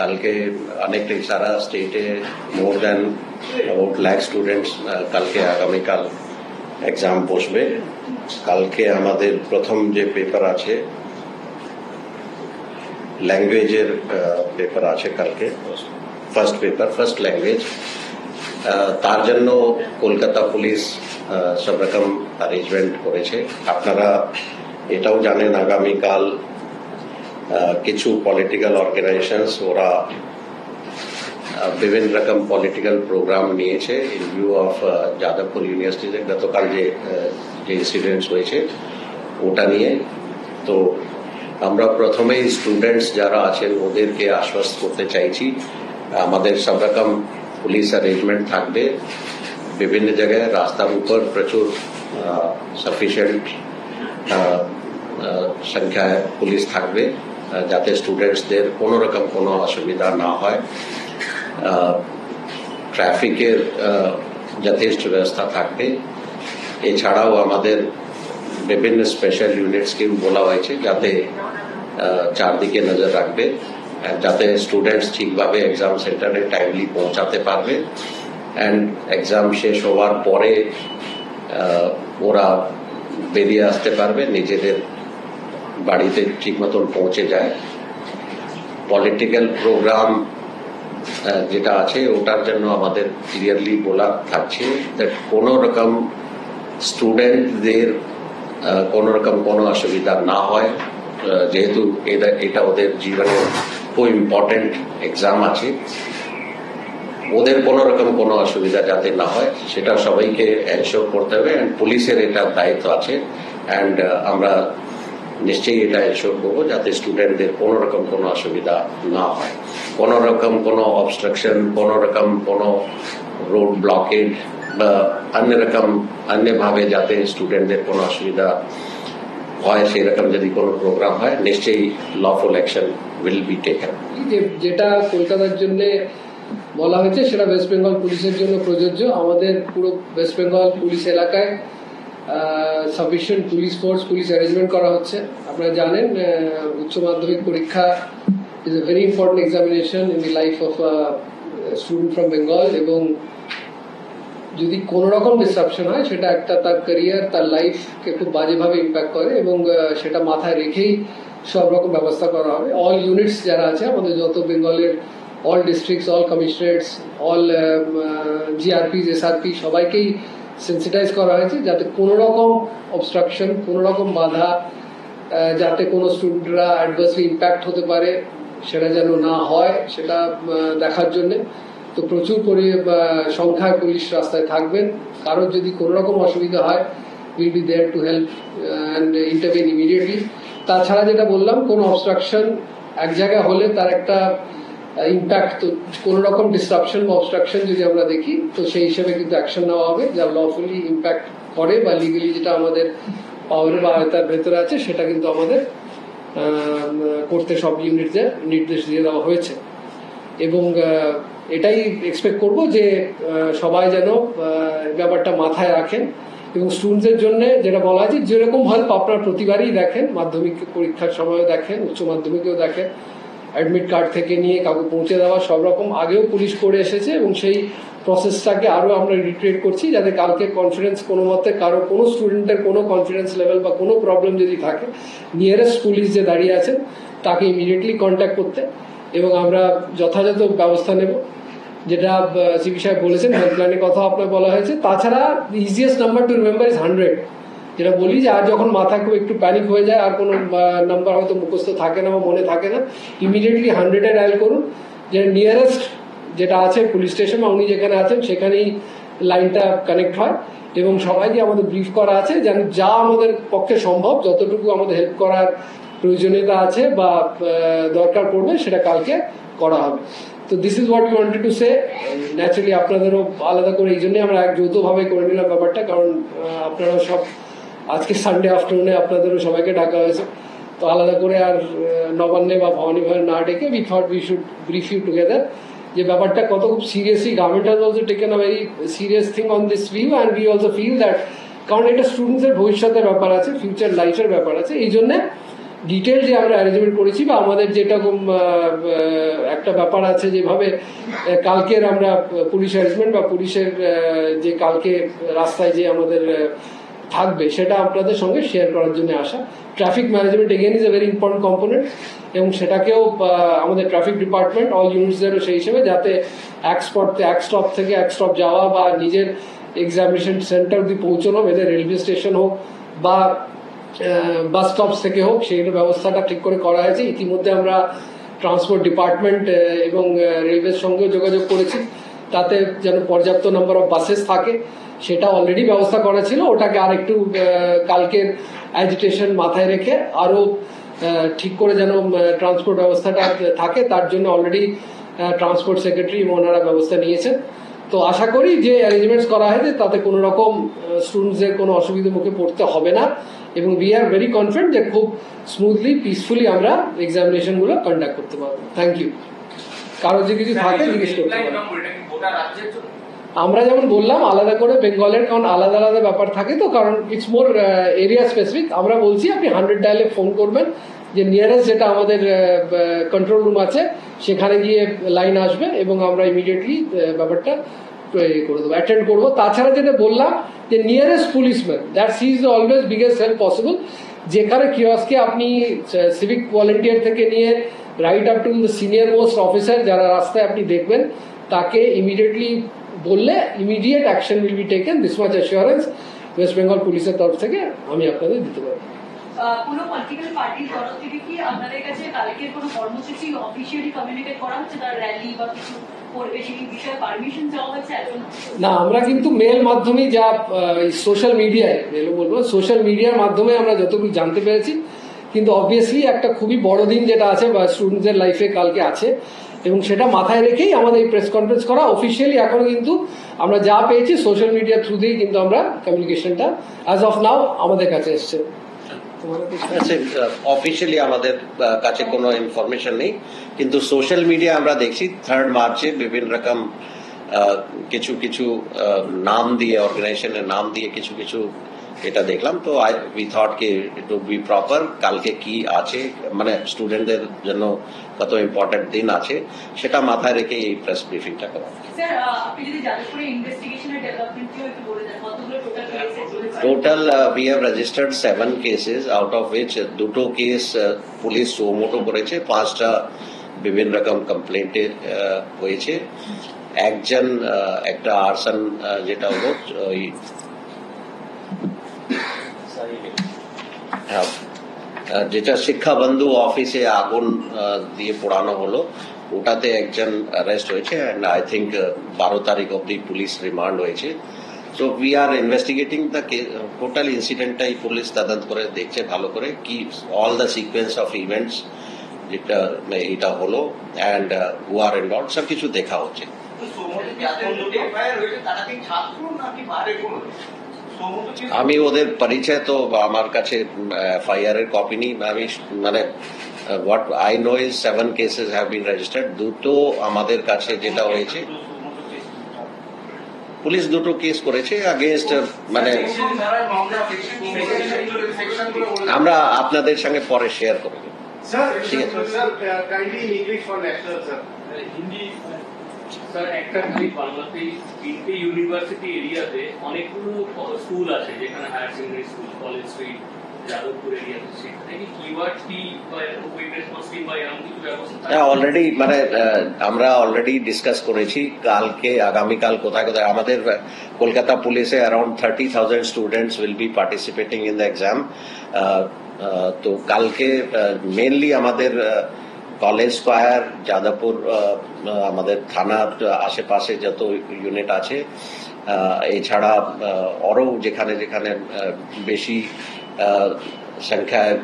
কালকে অনেকটাই সারা স্টেটে more than about lakh students কালকে আগামীকাল এক্সাম বসবে। কালকে আমাদের প্রথম যে পেপার আছে ল্যাঙ্গুয়েজের পেপার আছে কালকে, ফার্স্ট পেপার ফার্স্ট ল্যাঙ্গুয়েজ। তার জন্য কলকাতা পুলিশ সব রকম অ্যারেঞ্জমেন্ট করেছে। আপনারা এটাও জানেন আগামীকাল কিছু পলিটিক্যাল অর্গানাইজেশনস ওরা বিভিন্ন রকম পলিটিক্যাল প্রোগ্রাম নিয়েছে ইন ভিউ অফ যাদবপুর ইউনিভার্সিটিতে গতকাল যে ইনসিডেন্টস হয়েছে ওটা নিয়ে। তো আমরা প্রথমেই স্টুডেন্টস যারা আছেন ওদেরকে আশ্বস্ত করতে চাইছি আমাদের সব রকম পুলিশ অ্যারেঞ্জমেন্ট থাকবে। বিভিন্ন জায়গায় রাস্তার উপর প্রচুর সাফিসিয়েন্ট সংখ্যায় পুলিশ থাকবে যাতে স্টুডেন্টসদের কোনো রকম কোনো অসুবিধা না হয়। ট্রাফিকের যথেষ্ট ব্যবস্থা থাকবে। এছাড়াও আমাদের বিভিন্ন স্পেশাল ইউনিটসকেও বলা হয়েছে যাতে চারদিকে নজর রাখবে, যাতে স্টুডেন্টস ঠিকভাবে এক্সাম সেন্টারে টাইমলি পৌঁছাতে পারবে অ্যান্ড এক্সাম শেষ হওয়ার পরে ওরা বেরিয়ে আসতে পারবে, নিজেদের বাড়িতে ঠিক মতন পৌঁছে যায়। পলিটিক্যাল প্রোগ্রাম যেটা আছে ওটার জন্য আমাদের ক্লিয়ারলি বলা থাকছে দ্যাট কোনো রকম স্টুডেন্টদের কোনো রকম কোনো অসুবিধা না হয়, যেহেতু এটা ওদের জীবনের খুব ইম্পর্টেন্ট এক্সাম আছে, ওদের কোনো রকম কোনো অসুবিধা যাতে না হয় সেটা সবাইকে এনশিওর করতে হবে অ্যান্ড পুলিশের এটা দায়িত্ব আছে অ্যান্ড আমরা নিশ্চয়ই এটা এনশিওর করবো যাতে স্টুডেন্টদের কোনো রকম কোনো অসুবিধা না হয়। কোনো রকম কোনো অবস্ট্রাকশন, কোনো রকম কোনো রোড ব্লকেড বা অন্যভাবে যাতে স্টুডেন্টদের কোনো অসুবিধা হয় সেরকম যদি কোনো প্রোগ্রাম হয় নিশ্চয়ই lawful action will be taken. যেটা কলকাতার জন্য বলা হয়েছে সেটা ওয়েস্ট বেঙ্গল পুলিশের জন্য প্রযোজ্য। আমাদের পুরো ওয়েস্ট বেঙ্গল পুলিশ এলাকায় sufficient police force, police arrangement করা হচ্ছে। আপনারা জানেন উচ্চ মাধ্যমিক পরীক্ষা is a very important examination in the life of student from Bengal, এবং যদি কোন রকম ডিসরাপশন হয় সেটা একটা তার ক্যারিয়ার, তার লাইফকে খুব বাজেভাবে ইম্প্যাক্ট করে এবং সেটা মাথায় রেখেই সব রকম ব্যবস্থা করা হবে। অল ইউনিটস যারা আছে আমাদের যত বেঙ্গলের all districts, all commissionerates, all GRP, SRP সবাইকেই সেন্সিটাইজ করা হয়েছে যাতে কোনো রকম অবস্ট্রাকশন, কোনো রকম বাধা, যাতে কোনো স্টুডেন্টরা অ্যাডভার্সলি ইম্প্যাক্ট হতে পারে সেটা যেন না হয় সেটা দেখার জন্য। তো প্রচুর সংখ্যায় পুলিশ রাস্তায় থাকবেন। কারোর যদি কোনো রকম অসুবিধা হয় will be there to help and intervene immediately. তাছাড়া যেটা বললাম, কোনো অবস্ট্রাকশন এক জায়গায় হলে তার একটা ইম্প্যাক্ট, তো কোনো রকম ডিসরাপশন বা অবস্ট্রাকশন যদি আমরা দেখি তো সেই হিসেবে কিন্তু অ্যাকশন নেওয়া হবে যা লফুলি ইম্প্যাক্ট করে বা লিগালি যেটা আমাদের পাওয়ারে বা আয়তার ভেতরে আছে সেটা কিন্তু আমাদের করতে সব ইউনিটদের নির্দেশ দিয়ে দেওয়া হয়েছে। এবং এটাই এক্সপেক্ট করব যে সবাই যেন ব্যাপারটা মাথায় রাখেন এবং স্টুডেন্টসের জন্য যেটা বলা আছে যেরকম হেল্প আপনারা প্রতিবারই দেখেন, মাধ্যমিক পরীক্ষার সময়ও দেখেন, উচ্চ মাধ্যমিকেও দেখেন, অ্যাডমিট কার্ড থেকে নিয়ে কাউকে পৌঁছে দেওয়া সব রকম আগেও পুলিশ করে এসেছে এবং সেই প্রসেসটাকে আরও আমরা রিক্রিয়েট করছি যাতে কালকে কনফিডেন্স কোনো মতে কারো কোনো স্টুডেন্টের কোনো কনফিডেন্স লেভেল বা কোনো প্রবলেম যদি থাকে নিয়ারেস্ট পুলিশ যে দাঁড়িয়ে আছেন তাকে ইমিডিয়েটলি কন্ট্যাক্ট করতে এবং আমরা যথাযথ ব্যবস্থা নেব। যেটা সিপি সাহেব বলেছেন হেল্পলাইনের কথা আপনার বলা হয়েছে। তাছাড়া easiest number to remember is 100, যেটা বলি যে আর যখন মাথা খুব একটু প্যানিক হয়ে যায় আর কোনো নাম্বার হয়তো মুখস্থ থাকে না বা মনে থাকে না, ইমিডিয়েটলি 100-এ ডায়াল করুন। যে নিয়ারেস্ট যেটা আছে পুলিশ স্টেশন বা উনি যেখানে আছেন সেখানেই লাইনটা কানেক্ট হয় এবং সবাইকে আমাদের ব্রিফ করা আছে যেন যা আমাদের পক্ষে সম্ভব যতটুকু আমাদের হেল্প করার প্রয়োজনীয়তা আছে বা দরকার পড়বে সেটা কালকে করা হবে। তো this is what you wanted to say. Naturally আপনাদেরও আলাদা করে এই জন্যই আমরা যৌথভাবে করে নিলাম ব্যাপারটা, কারণ আপনারাও সব আজকে সানডে আফটারনুনে আপনাদেরও সবাইকে ডাকা হয়েছে, তো আলাদা করে আর নবান্নে বা ভবানী ভবনে না ডেকে we thought we should brief you together যে ব্যাপারটা কত খুব seriously government has also taken a very serious thing on this view and we also feel that, কারণ এটা স্টুডেন্টসের ভবিষ্যতের ব্যাপার আছে, ফিউচার লাইফের ব্যাপার আছে, এই জন্যে ডিটেল যে আমরা অ্যারেঞ্জমেন্ট করেছি বা আমাদের যেরকম একটা ব্যাপার আছে যেভাবে কালকের আমরা পুলিশ অ্যারেঞ্জমেন্ট বা পুলিশের যে কালকে রাস্তায় যে আমাদের থাকবে সেটা আপনাদের সঙ্গে শেয়ার করার জন্য আসা। Traffic management again is a very important component এবং সেটাকেও আমাদের ট্রাফিক ডিপার্টমেন্ট অল ইউনিটসদেরও সেই হিসেবে যাতে এক স্টপ থেকে এক স্টপ যাওয়া বা নিজের এক্সামিনেশন সেন্টার অব্দি পৌঁছানো, এদের রেলওয়ে স্টেশন হোক বা বাস স্টপ থেকে হোক, সেইগুলো ব্যবস্থাটা ঠিক করে করা হয়েছে। ইতিমধ্যে আমরা ট্রান্সপোর্ট ডিপার্টমেন্ট এবং রেলওয়ের সঙ্গেও যোগাযোগ করেছি তাতে যেন পর্যাপ্ত নাম্বার অফ বাসেস থাকে, সেটা অলরেডি ব্যবস্থা করা ছিল। ওটাকে আর একটু কালকের অ্যাজিটেশন মাথায় রেখে আরও ঠিক করে যেন ট্রান্সপোর্ট ব্যবস্থাটা থাকে তার জন্য অলরেডি ট্রান্সপোর্ট সেক্রেটারি ওনারা ব্যবস্থা নিয়েছেন। তো আশা করি যে অ্যারেঞ্জমেন্টস করা হয়েছে তাতে কোনো রকম স্টুডেন্টসদের কোনো অসুবিধার মুখে পড়তে হবে না এবং উই আর ভেরি কনফিডেন্ট যে খুব স্মুথলি পিসফুলি আমরা এক্সামিনেশনগুলো কন্ডাক্ট করতে পারবো। Thank you. কারো যে কিছু থাকে জিজ্ঞেস করতে পারেন। আমরা যেমন বললাম আলাদা করে বেঙ্গলের, কারণ আলাদা আলাদা ব্যাপার থাকে তো, কারণ ইটস মোর এরিয়া স্পেসিফিক। আমরা বলছি আপনি 100 ডায়ালে ফোন করবেন, যে নিয়ারেস্ট যেটা আমাদের কন্ট্রোল রুম আছে সেখানে গিয়ে লাইন আসবে এবং আমরা ইমিডিয়েটলি ব্যাপারটা করে দেবো, অ্যাটেন্ড করবো। তাছাড়া যেটা বললাম যে nearest policeman that she is always biggest help possible. যেখানে কিওস্কে আপনি সিভিক ভলেন্টিয়ার থেকে নিয়ে right up to the senior most officer যারা রাস্তায় আপনি দেখবেন, তাকে ইমিডিয়েটলি বললে immediate action will be taken. This much assurance West Bengal পুলিশের তরফ থেকে আমি আপনাদের দিতে পারি। কোনো পলিটিক্যাল পার্টির তরফ থেকে কি আপনাদের কাছে কালকের কোনো কর্মসূচি অফিসিয়ালি কমিউনিকেট করা হচ্ছে, তার র্যালি বা কিছু করবে সেই বিষয়ে পারমিশন চাওয়া হচ্ছে এখন? না, আমরা কিন্তু মেল মাধ্যমে যা সোশ্যাল মিডিয়ায় মেলও বলবো, সোশ্যাল মিডিয়ার মাধ্যমে আমরা যতটুকু জানতে পেরেছি, কিন্তু অবভিয়াসলি একটা খুবই বড় দিন যেটা আছে বা স্টুডেন্টসদের লাইফে কালকে আছে এবং সেটা মাথায় রেখেই আমাদের এই প্রেস কনফারেন্স করা। অফিসিয়ালি এখনো কিন্তু আমরা যা পেয়েছি সোশ্যাল মিডিয়া থ্রু দিয়েই কিন্তু আমরা কমিউনিকেশনটা অ্যাজ অফ নাও আমাদের কাছে এসছে। অফিসিয়ালি আমাদের কাছে কোনো ইনফরমেশন নেই, কিন্তু সোশ্যাল মিডিয়া আমরা দেখছি 3rd মার্চে বিভিন্ন রকম কিছু কিছু নাম দিয়ে, অর্গানাইজেশনের নাম দিয়ে কিছু কিছু এটা দেখলাম। তো উই থট কি ইট উড বি প্রপার, কালকে কি আছে মানে স্টুডেন্টদের জন্য কত ইম্পর্টেন্ট দিন আছে সেটা মাথায় রেখে এই প্রেস ব্রিফিংটা করা। স্যার, আপনি যদি যাদবপুরে ইনভেস্টিগেশনের ডেভেলপমেন্টও একটু বলে দেন, কতগুলো total cases? Total, we have registered 7 cases, out of which 2 case police suo motu করেছে, 5টা বিভিন্ন রকম কমপ্লেন্টে হয়েছে। একজন একটা আর্সন যেটা হলো ওই যেটা শিক্ষা বন্ধু অফিসে আগুন দিয়ে পোড়ানো হলো, ওটাতে একজন অ্যারেস্ট হয়েছে অ্যান্ড আই থিঙ্ক 12 তারিখ অব্দি পুলিশ রিমান্ড হয়েছে। So we are investigating the total incident-টাই পুলিশ তদন্ত করে দেখছে ভালো করে কি all the sequence of events যেটা এটা হলো and who are involved সব কিছু দেখা হচ্ছে। আমি ওদের পরিচয় তো আমার কাছে FIR এর কপি নেই, আমি মানে what I know is 7 cases have been registered, 2টো আমাদের কাছে যেটা হয়েছে পুলিশ 2টো কেস করেছে আগেনস্ট, মানে আমরা আপনাদের সঙ্গে পরে শেয়ার করব। ঠিক আছে স্যার, একটা খালি বাংলাতে 3টে ইউনিভার্সিটি এরিয়াতে অনেকগুলো স্কুল আছে যেখানে higher secondary school, college street, Jadavpur এরিয়াতে, সেখানে কি কিওয়ার্ড টি বা কুইক রেসপন্স টিম বা এরকম কিছু ব্যবস্থা? অলরেডি মানে আমরা অলরেডি ডিসকাস করেছি কালকে আগামীকাল কোথায় কোথায় আমাদের কলকাতা পুলিশে around 30,000 students will be participating in the exam. তো কালকে মেনলি আমাদের কলেজ স্কোয়ার, যাদবপুর, আমাদের থানার আশেপাশে যত ইউনিট আছে, এছাড়া আরও যেখানে যেখানে বেশি সংখ্যায়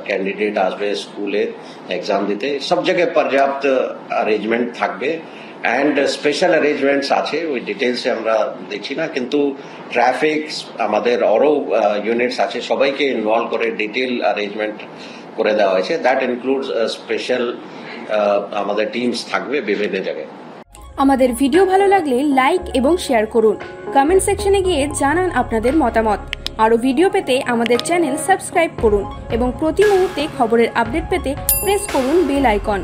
ক্যান্ডিডেট আসবে স্কুলে এক্সাম দিতে, সব জায়গায় পর্যাপ্ত অ্যারেঞ্জমেন্ট থাকবে অ্যান্ড স্পেশাল অ্যারেঞ্জমেন্টস আছে, ওই ডিটেলসে আমরা দেখছি না, কিন্তু ট্রাফিক আমাদের আরও ইউনিটস আছে, সবাইকে ইনভলভ করে ডিটেল অ্যারেঞ্জমেন্ট করে দেওয়া হয়েছে। দ্যাট ইনক্লুডস স্পেশাল আমাদের টিমস থাকবে বিভিন্ন জায়গায়। আমাদের ভিডিও ভালো লাগলে লাইক এবং শেয়ার করুন, কমেন্ট সেকশনে গিয়ে জানান আপনাদের মতামত। আরও ভিডিও পেতে আমাদের চ্যানেল সাবস্ক্রাইব করুন এবং প্রতি মুহূর্তে খবরের আপডেট পেতে প্রেস করুন বেল আইকন।